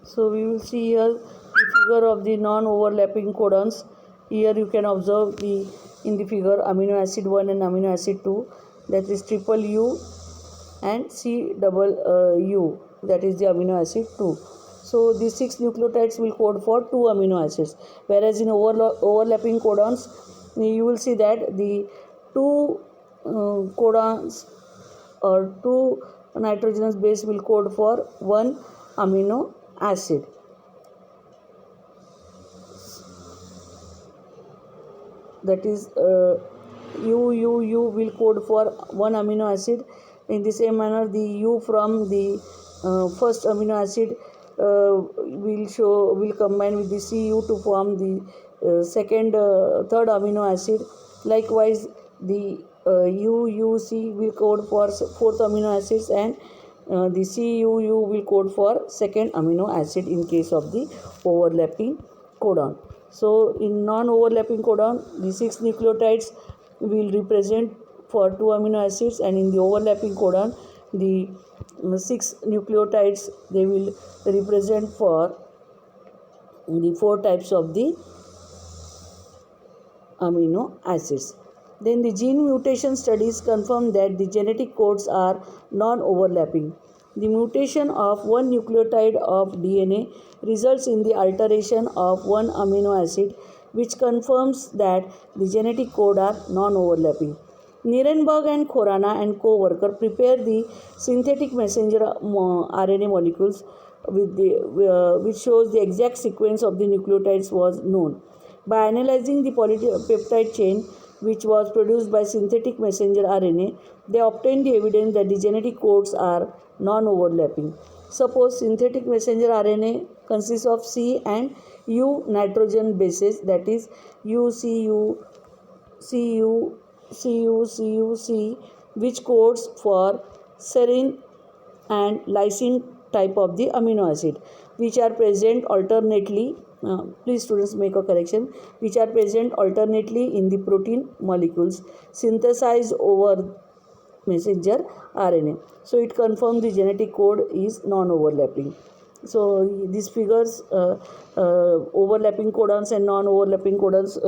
So we will see here the figure of the non-overlapping codons. Here you can observe in the figure amino acid 1 and amino acid 2, that is triple U, and C double U, that is the amino acid 2. So these 6 nucleotides will code for 2 amino acids, whereas in overlapping codons you will see that the 2 codons or 2 nitrogenous base will code for 1 amino acid. That is U will code for 1 amino acid. In the same manner, the U from the first amino acid will combine with the Cu to form the third amino acid. Likewise, the UC will code for fourth amino acids, and the CUU will code for second amino acid in case of the overlapping codon. So in non-overlapping codon, the 6 nucleotides will represent for 2 amino acids, and in the overlapping codon, the 6 nucleotides they will represent for the 4 types of the amino acids. Then the gene mutation studies confirm that the genetic codes are non-overlapping. The mutation of one nucleotide of DNA results in the alteration of one amino acid, which confirms that the genetic code are non-overlapping. Nierenberg and Khorana and co-worker prepared the synthetic messenger RNA molecules which shows the exact sequence of the nucleotides was known. By analyzing the polypeptide chain which was produced by synthetic messenger RNA, they obtained the evidence that the genetic codes are non-overlapping. Suppose synthetic messenger RNA consists of C and U nitrogen bases, that is UCU, CU, CU, which codes for serine and lysine type of the amino acid, which are present alternately. Please students make a correction, which are present alternately in the protein molecules synthesized over messenger RNA. So it confirms the genetic code is non-overlapping. So these figures, overlapping codons and non-overlapping codons,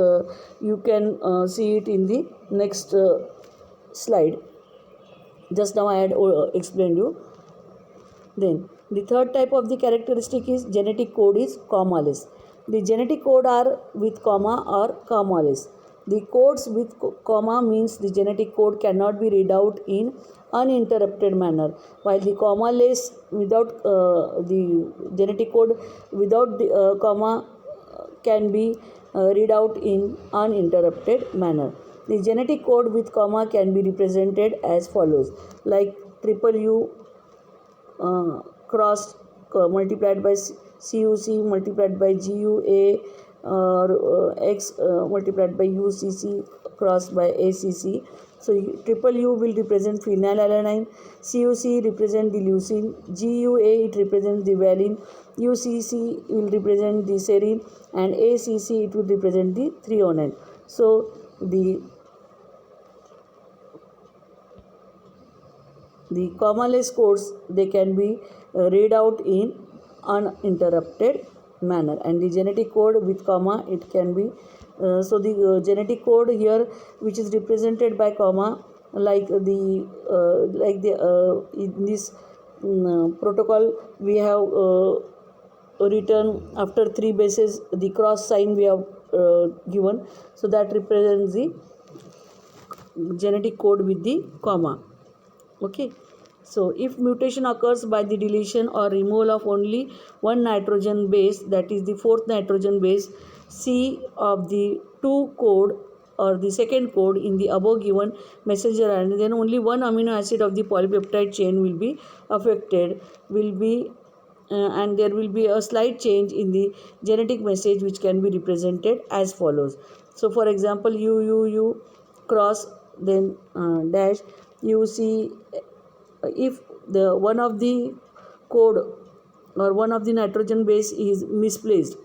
you can see it in the next slide. Just now I had explained you. Then the third type of the characteristic is genetic code is commaless. The genetic code are with comma or commaless. The codes with comma means the genetic code cannot be read out in uninterrupted manner, while the commaless without the genetic code without the comma can be read out in uninterrupted manner. The genetic code with comma can be represented as follows, like triple U crossed multiplied by CUC multiplied by GUA, or X multiplied by UCC crossed by ACC. So triple U will represent phenylalanine, CUC represent the leucine, GUA it represents the valine, UCC will represent the serine, and ACC it will represent the threonine. So the commaless codes, they can be read out in uninterrupted manner, and the genetic code with comma it can be so the genetic code here which is represented by comma, like in this protocol we have written after 3 bases the cross sign we have given, so that represents the genetic code with the comma. Okay, so if mutation occurs by the deletion or removal of only one nitrogen base, that is the fourth nitrogen base C of the 2 code or the second code in the above given messenger RNA, then only one amino acid of the polypeptide chain will be affected, and there will be a slight change in the genetic message which can be represented as follows. So for example, UUU cross then dash UC, if the one of the code or one of the nitrogen base is misplaced,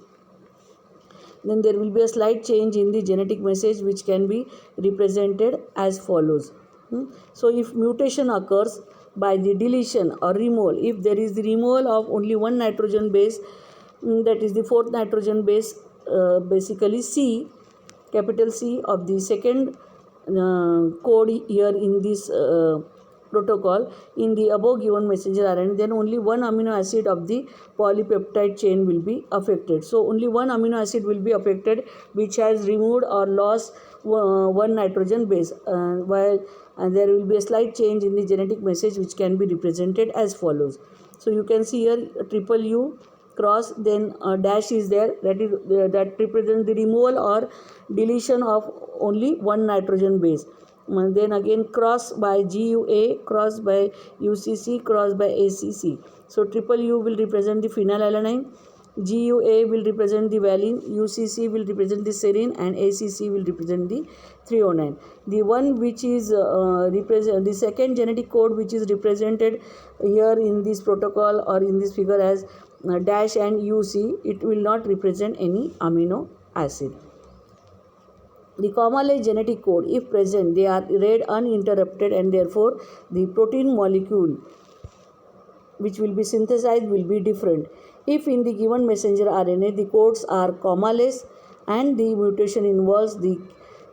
then there will be a slight change in the genetic message which can be represented as follows. So if mutation occurs by the deletion or removal, if there is the removal of only one nitrogen base that is the fourth nitrogen base, basically C, capital C of the second code here in this protocol in the above given messenger RNA, then only one amino acid of the polypeptide chain will be affected. So only one amino acid will be affected which has removed or lost one nitrogen base, while there will be a slight change in the genetic message which can be represented as follows. So you can see here triple U cross, then a dash is there, that represents the removal or deletion of only one nitrogen base. Then again cross by GUA, cross by UCC, cross by ACC. So triple U will represent the phenylalanine, GUA will represent the valine, UCC will represent the serine, and ACC will represent the threonine. The one which is the second genetic code which is represented here in this protocol or in this figure as dash and UC, it will not represent any amino acid. The comma-less genetic code, if present, they are read uninterrupted, and therefore the protein molecule which will be synthesized will be different. If in the given messenger RNA the codes are comma-less and the mutation involves the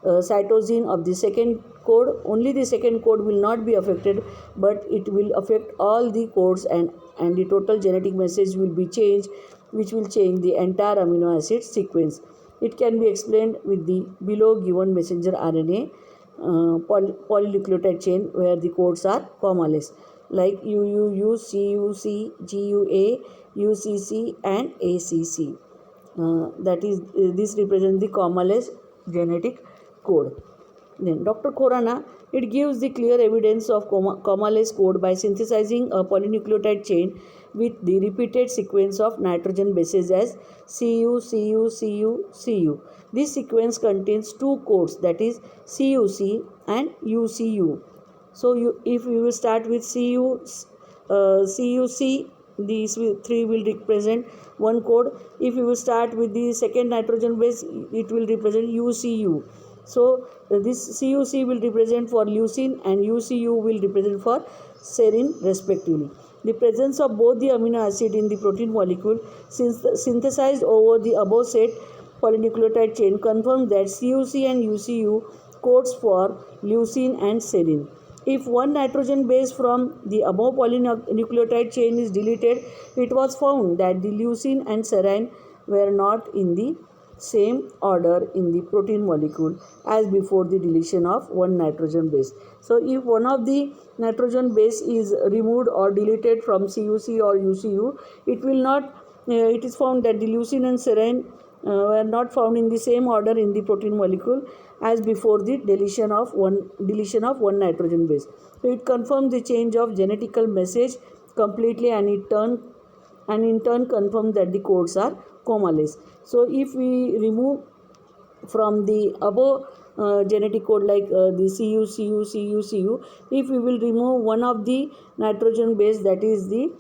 cytosine of the second code, only the second code will not be affected, but it will affect all the codes, and the total genetic message will be changed, which will change the entire amino acid sequence. It can be explained with the below given messenger RNA polynucleotide chain where the codes are comma-less, like UUU, CUC, GUA, UCC, and ACC. That is, this represents the comma-less genetic code. Then Dr. Khorana, it gives the clear evidence of comma-less code by synthesizing a polynucleotide chain with the repeated sequence of nitrogen bases as CU, CU, CU, CU. This sequence contains two codes, that is CUC and UCU. So if we will start with CUC, these three will represent one code. If we will start with the second nitrogen base, it will represent UCU. So this CUC will represent for leucine and UCU will represent for serine respectively. The presence of both the amino acid in the protein molecule synthesized over the above said polynucleotide chain confirms that CUC and UCU codes for leucine and serine. If one nitrogen base from the above polynucleotide chain is deleted, it was found that the leucine and serine were not in the same order in the protein molecule as before the deletion of one nitrogen base. So if one of the nitrogen base is removed or deleted from CUC or UCU, it is found that the leucine and serine were not found in the same order in the protein molecule as before the deletion of one nitrogen base. So it confirms the change of genetical message completely, and in turn confirms that the codes are comma-less. So if we remove from the above genetic code like the CU, CU, CU, CU, if we will remove one of the nitrogen base, that is the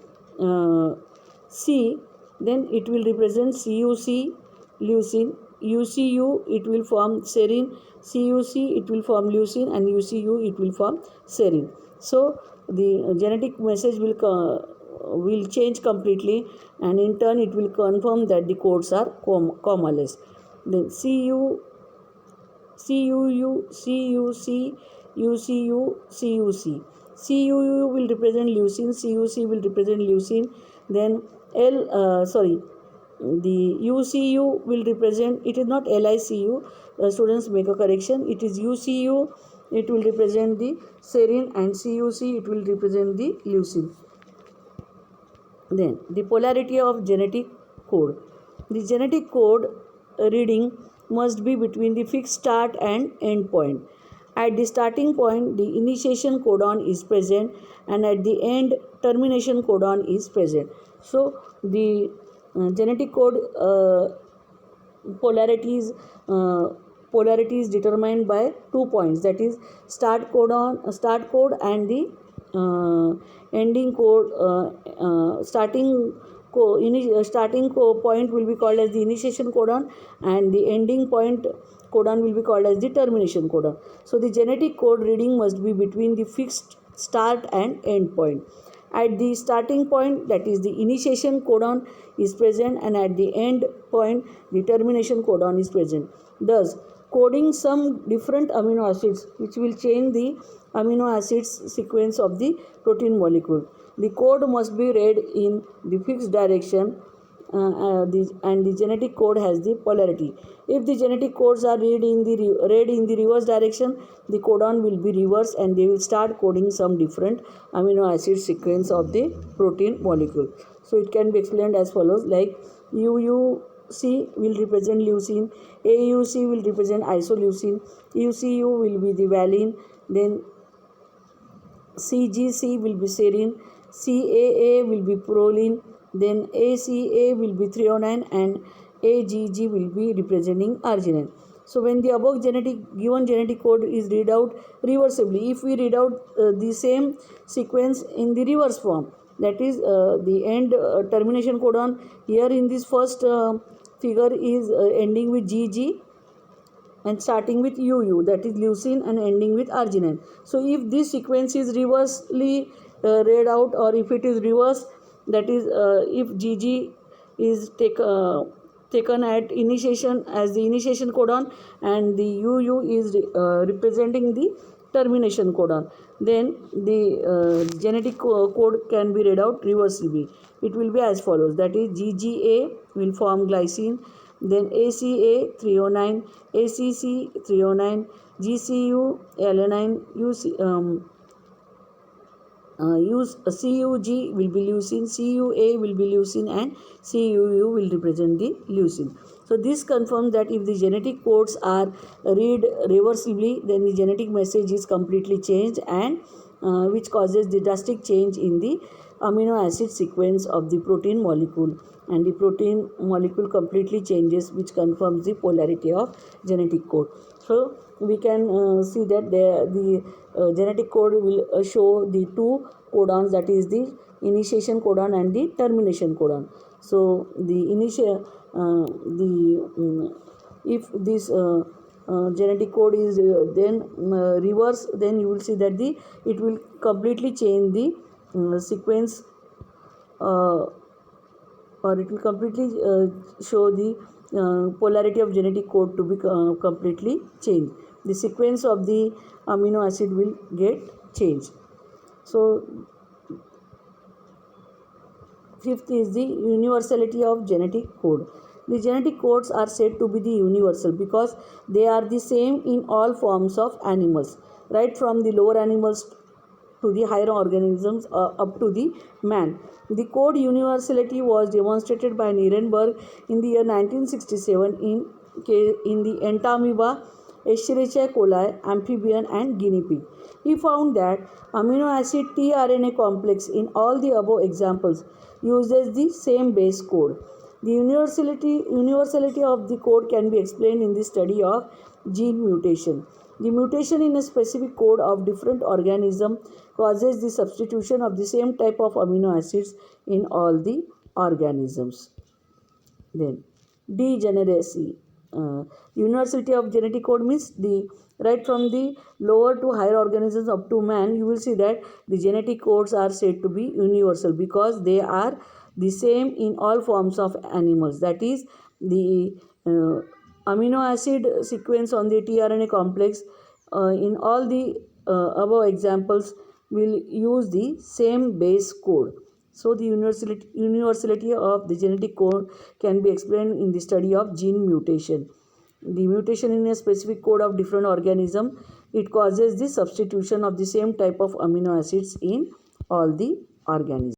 C, then it will represent CUC, leucine, UCU it will form serine, CUC it will form leucine, and UCU it will form serine. So the genetic message will change completely, and in turn it will confirm that the codes are comma-less. Then CUU, CUC, UCU, CUC. CUU will represent leucine, CUC will represent leucine. Then the UCU will represent, it is not LICU, students make a correction, it is UCU, it will represent the serine, and CUC it will represent the leucine. Then the polarity of genetic code. The genetic code reading must be between the fixed start and end point. At the starting point, the initiation codon is present, and at the end, termination codon is present. So the genetic code polarity is determined by 2 points, that is start code and the ending code. Starting point will be called as the initiation codon, and the ending point codon will be called as the termination codon. So the genetic code reading must be between the fixed start and end point. At the starting point, that is the initiation codon is present, and at the end point the termination codon is present, thus coding some different amino acids which will change the amino acids sequence of the protein molecule. The code must be read in the fixed direction, and the genetic code has the polarity. If the genetic codes are read in the reverse direction, the codon will be reversed and they will start coding some different amino acid sequence of the protein molecule. So it can be explained as follows, like UUC will represent leucine, AUC will represent isoleucine, UCU will be the valine, then CGC will be serine, CAA will be proline, then ACA will be threonine, and AGG will be representing arginine. So when the above given genetic code is read out reversibly, if we read out the same sequence in the reverse form, that is the end termination codon here in this first figure is ending with GG and starting with UU, that is leucine, and ending with arginine. So if this sequence is reversely read out, or if it is reversed, that is if GG is taken at initiation as the initiation codon and the UU is representing the termination codon, then the genetic code can be read out reversibly. It will be as follows, that is GGA will form glycine, then ACA threonine, ACC threonine, GCU alanine, CUG will be leucine, CUA will be leucine, and CUU will represent the leucine. So this confirms that if the genetic codes are read reversibly, then the genetic message is completely changed, and which causes the drastic change in the amino acid sequence of the protein molecule, and the protein molecule completely changes, which confirms the polarity of genetic code. So we can see that the genetic code will show the two codons, that is the initiation codon and the termination codon. So the if this genetic code is then reverse, then you will see that it will completely change the sequence, or it will completely show the polarity of genetic code to be completely changed. The sequence of the amino acid will get changed. So fifth is the universality of genetic code. The genetic codes are said to be the universal because they are the same in all forms of animals, right from the lower animals to the higher organisms up to the man. The code universality was demonstrated by Nirenberg in the year 1967 in the entamoeba, Escherichia coli, amphibian, and guinea pig. He found that amino acid tRNA complex in all the above examples uses the same base code. The universality of the code can be explained in the study of gene mutation. The mutation in a specific code of different organism causes the substitution of the same type of amino acids in all the organisms. Then degeneracy. Universality of genetic code means the right from the lower to higher organisms up to man, you will see that the genetic codes are said to be universal because they are the same in all forms of animals. That is, the amino acid sequence on the tRNA complex in all the above examples will use the same base code. So the universality of the genetic code can be explained in the study of gene mutation. The mutation in a specific code of different organism, it causes the substitution of the same type of amino acids in all the organisms.